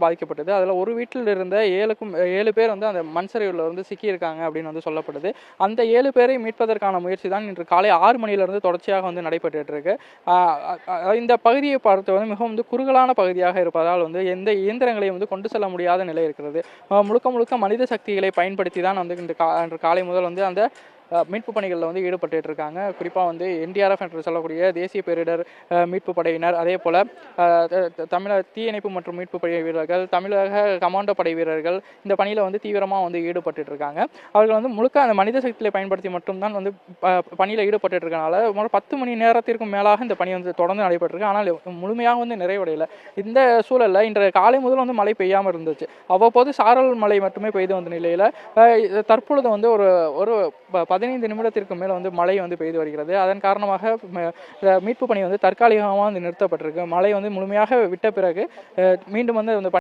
பாதிக்கப்பட்டது. அதில் ஒரு வீட்டில் இருந்த 7 பேர் வந்து அந்த மண் சரிவில் வந்து சிக்கியிருக்காங்க அப்படின்னு வந்து சொல்லப்படுது. அந்த 7 பேரை மீட்பதற்கான முயற்சி தான் இன்று காலை 6 மணியிலிருந்து தொடர்ச்சியாக வந்து நடைபெற்றுட்டு இருக்கு. இந்த பகுதியை பார்த்து வந்து மிகவும் வந்து குறுகலான பகுதியாக இருப்பதால் வந்து எந்த இயந்திரங்களையும் வந்து கொண்டு செல்ல முடியாத நிலை இருக்கிறது. முழுக்க முழுக்க மனித சக்திகளை பயன்படுத்தி தான் வந்து இன்று காலை முதல் வந்து அந்த மீட்பு பணிகளில் வந்து ஈடுபட்டு இருக்காங்க. குறிப்பாக வந்து என்டிஆர்எஃப் என்று சொல்லக்கூடிய தேசிய பேரிடர் மீட்பு படையினர், அதே போல் தமிழக தீயணைப்பு மற்றும் மீட்பு படை வீரர்கள், தமிழக கமாண்டோ படை வீரர்கள் இந்த பணியில் வந்து தீவிரமாக வந்து ஈடுபட்டு இருக்காங்க. அவர்கள் வந்து முழுக்க அந்த மனித சக்தியை பயன்படுத்தி மட்டும்தான் வந்து பணியில் ஈடுபட்டு இருக்கனால 10 மணி நேரத்திற்கும் மேலாக இந்த பணி வந்து தொடர்ந்து நடைபெற்றிருக்கு. ஆனால் முழுமையாக வந்து நிறைவடையலை. இந்த சூழலில் இன்று காலை முதல் வந்து மழை பெய்யாமல் இருந்துச்சு. அவ்வப்போது சாரல் மழை மட்டுமே பெய்து வந்த நிலையில் தற்பொழுது வந்து ஒரு 15 நிமிடத்திற்கு மேல் வந்து மழை வந்து பெய்து வருகிறது. அதன் காரணமாக மீட்பு பணி வந்து தற்காலிகமாக வந்து நிறுத்தப்பட்டிருக்கு. மழை வந்து முழுமையாக விட்ட பிறகு மீண்டும் வந்து